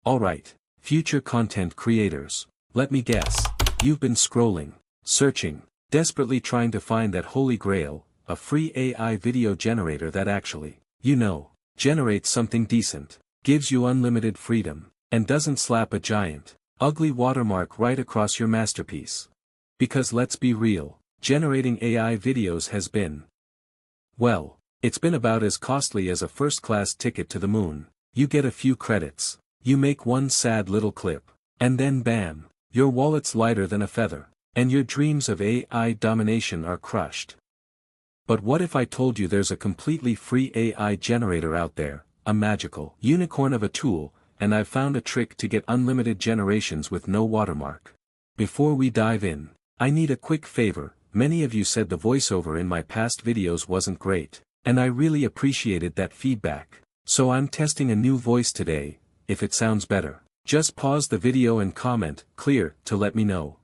Alright, future content creators. Let me guess. You've been scrolling, searching, desperately trying to find that holy grail, a free AI video generator that actually, generates something decent, gives you unlimited freedom, and doesn't slap a giant, ugly watermark right across your masterpiece. Because let's be real, generating AI videos has been, well, it's been about as costly as a first-class ticket to the moon. You get a few credits, you make one sad little clip, and then bam, your wallet's lighter than a feather, and your dreams of AI domination are crushed. But what if I told you there's a completely free AI generator out there, a magical unicorn of a tool, and I've found a trick to get unlimited generations with no watermark? Before we dive in, I need a quick favor. Many of you said the voiceover in my past videos wasn't great, and I really appreciated that feedback. So I'm testing a new voice today. If it sounds better, just pause the video and comment "clear" to let me know.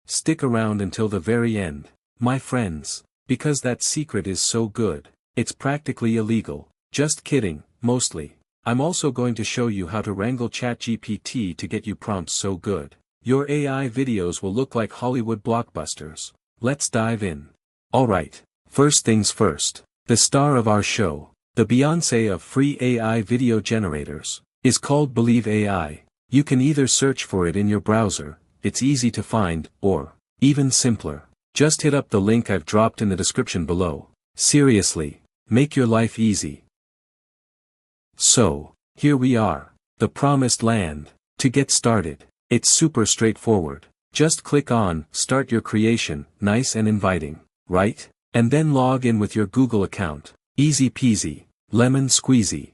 Stick around until the very end, my friends, because that secret is so good, it's practically illegal. Just kidding, mostly. I'm also going to show you how to wrangle ChatGPT to get you prompts so good, your AI videos will look like Hollywood blockbusters. Let's dive in. Alright, first things first, the star of our show, the Beyoncé of free AI video generators, is called Believe AI. You can either search for it in your browser, it's easy to find, or, even simpler, just hit up the link I've dropped in the description below. Seriously, make your life easy. So, here we are, the promised land. To get started, it's super straightforward. Just click on Start Your Creation, nice and inviting, right? And then log in with your Google account. Easy peasy, lemon squeezy.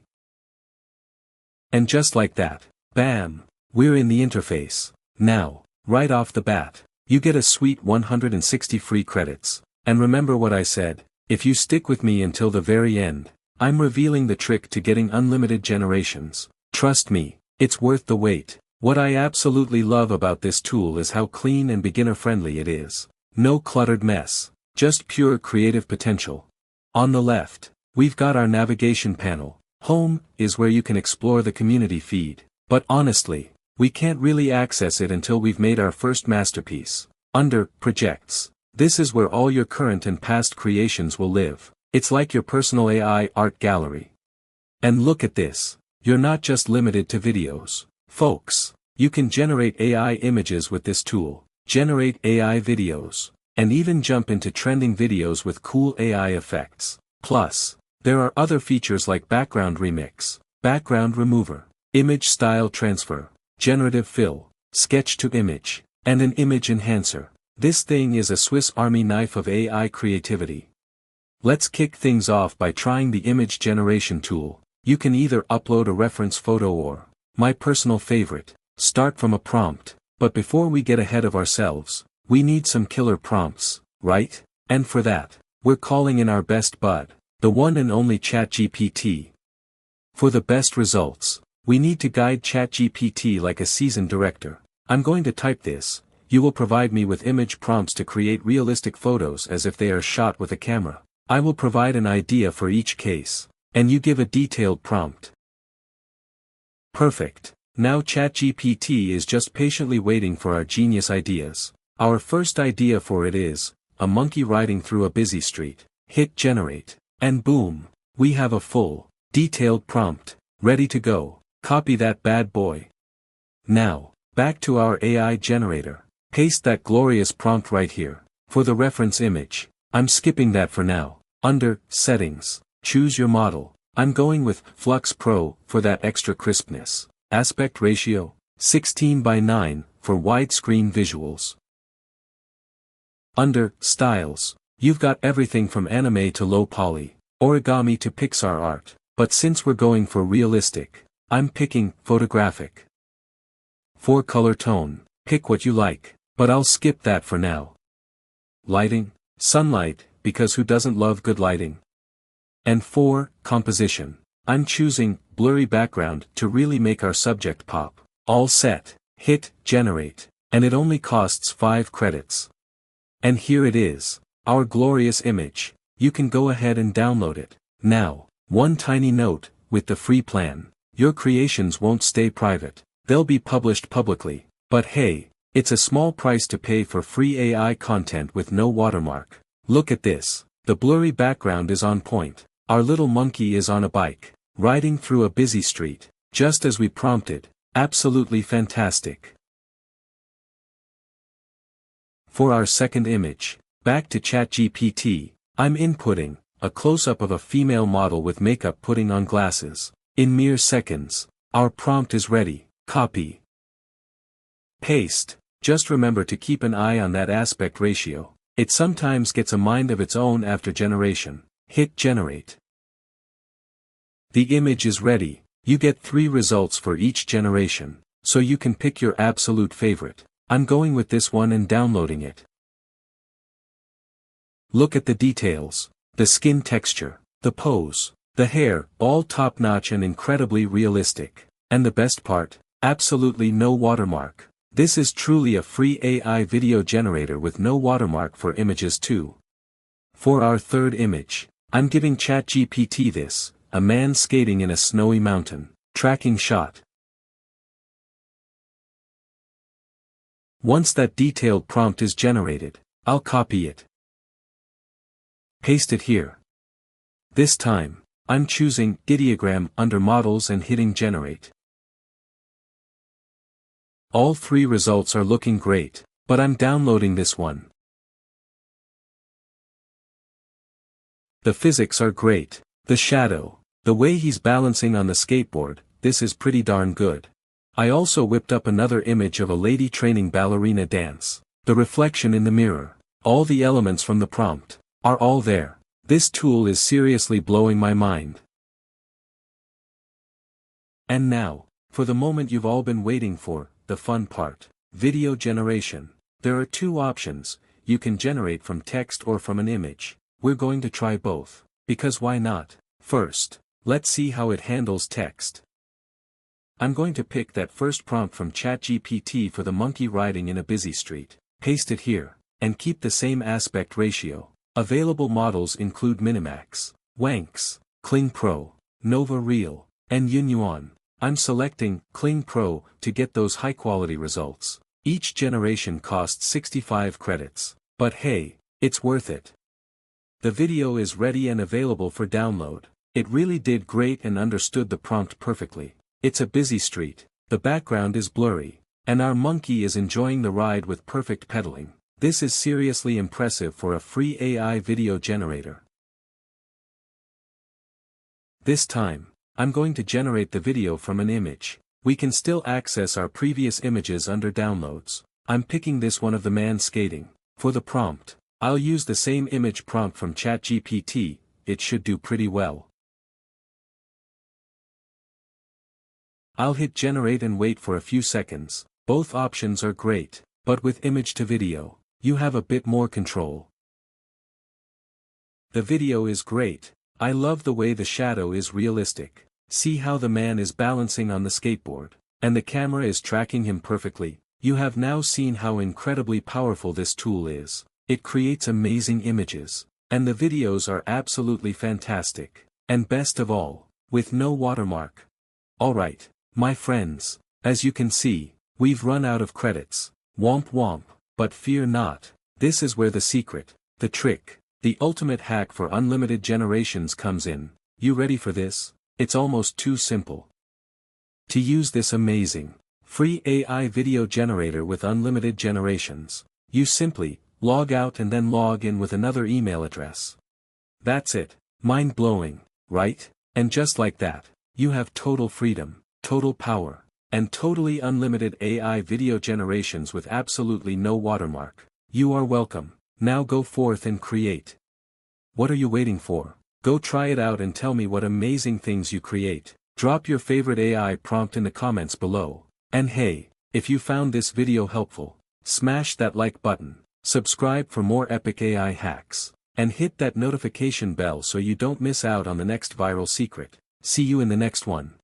And just like that, bam, we're in the interface. Now, right off the bat, you get a sweet 160 free credits. And remember what I said, if you stick with me until the very end, I'm revealing the trick to getting unlimited generations. Trust me, it's worth the wait. What I absolutely love about this tool is how clean and beginner-friendly it is. No cluttered mess, just pure creative potential. On the left, we've got our navigation panel. Home is where you can explore the community feed. But honestly, we can't really access it until we've made our first masterpiece. Under Projects, this is where all your current and past creations will live. It's like your personal AI art gallery. And look at this, you're not just limited to videos. Folks, you can generate AI images with this tool, generate AI videos, and even jump into trending videos with cool AI effects. Plus, there are other features like background remix, background remover, image style transfer, generative fill, sketch to image, and an image enhancer. This thing is a Swiss Army knife of AI creativity. Let's kick things off by trying the image generation tool. You can either upload a reference photo or, my personal favorite, start from a prompt. But before we get ahead of ourselves, we need some killer prompts, right? And for that, we're calling in our best bud, the one and only ChatGPT. For the best results, we need to guide ChatGPT like a seasoned director. I'm going to type this. You will provide me with image prompts to create realistic photos as if they are shot with a camera. I will provide an idea for each case, and you give a detailed prompt. Perfect. Now ChatGPT is just patiently waiting for our genius ideas. Our first idea for it is, a monkey riding through a busy street. Hit generate. And boom, we have a full, detailed prompt, ready to go. Copy that bad boy. Now, back to our AI generator. Paste that glorious prompt right here. For the reference image, I'm skipping that for now. Under Settings, choose your model. I'm going with Flux Pro for that extra crispness. Aspect ratio, 16:9 for widescreen visuals. Under Styles, you've got everything from anime to low poly, origami to Pixar art, but since we're going for realistic, I'm picking photographic. For color tone, pick what you like, but I'll skip that for now. Lighting, sunlight, because who doesn't love good lighting? And for composition, I'm choosing blurry background to really make our subject pop. All set, hit generate, and it only costs 5 credits. And here it is, our glorious image. You can go ahead and download it. Now, one tiny note, with the free plan, your creations won't stay private. they'll be published publicly. But hey, it's a small price to pay for free AI content with no watermark. Look at this. The blurry background is on point. Our little monkey is on a bike, riding through a busy street, just as we prompted. Absolutely fantastic. For our second image, back to ChatGPT, I'm inputting a close-up of a female model with makeup putting on glasses. In mere seconds, our prompt is ready. Copy. Paste. Just remember to keep an eye on that aspect ratio. It sometimes gets a mind of its own after generation. Hit generate. The image is ready. You get 3 results for each generation, so you can pick your absolute favorite. I'm going with this one and downloading it. Look at the details. The skin texture, the pose, the hair, all top-notch and incredibly realistic. And the best part, absolutely no watermark. This is truly a free AI video generator with no watermark for images too. For our third image, I'm giving ChatGPT this, a man skating in a snowy mountain, tracking shot. Once that detailed prompt is generated, I'll copy it. Paste it here. This time, I'm choosing ideogram under models and hitting generate. All 3 results are looking great, but I'm downloading this one. The physics are great. The shadow, the way he's balancing on the skateboard, this is pretty darn good. I also whipped up another image of a lady training ballerina dance. The reflection in the mirror, all the elements from the prompt, are all there. This tool is seriously blowing my mind. And now, for the moment you've all been waiting for, the fun part. Video generation. There are 2 options, you can generate from text or from an image. We're going to try both, because why not? First, let's see how it handles text. I'm going to pick that first prompt from ChatGPT for the monkey riding in a busy street, paste it here, and keep the same aspect ratio. Available models include Minimax, Wanks, Kling Pro, Nova Real, and Yunyuan. I'm selecting Kling Pro to get those high-quality results. Each generation costs 65 credits, but hey, it's worth it. The video is ready and available for download. It really did great and understood the prompt perfectly. It's a busy street, the background is blurry, and our monkey is enjoying the ride with perfect pedaling. This is seriously impressive for a free AI video generator. This time, I'm going to generate the video from an image. We can still access our previous images under downloads. I'm picking this one of the man skating. For the prompt, I'll use the same image prompt from ChatGPT, it should do pretty well. I'll hit generate and wait for a few seconds. Both options are great, but with image to video, you have a bit more control. The video is great. I love the way the shadow is realistic. See how the man is balancing on the skateboard, and the camera is tracking him perfectly. You have now seen how incredibly powerful this tool is. It creates amazing images, and the videos are absolutely fantastic. And best of all, with no watermark. Alright, my friends, as you can see, we've run out of credits. Womp womp, but fear not, this is where the secret, the trick, the ultimate hack for unlimited generations comes in. You ready for this? It's almost too simple. To use this amazing, free AI video generator with unlimited generations, you simply log out and then log in with another email address. That's it. Mind-blowing, right? And just like that, you have total freedom, total power, and totally unlimited AI video generations with absolutely no watermark. You are welcome. Now go forth and create. What are you waiting for? Go try it out and tell me what amazing things you create. Drop your favorite AI prompt in the comments below. And hey, if you found this video helpful, smash that like button, subscribe for more epic AI hacks, and hit that notification bell so you don't miss out on the next viral secret. See you in the next one.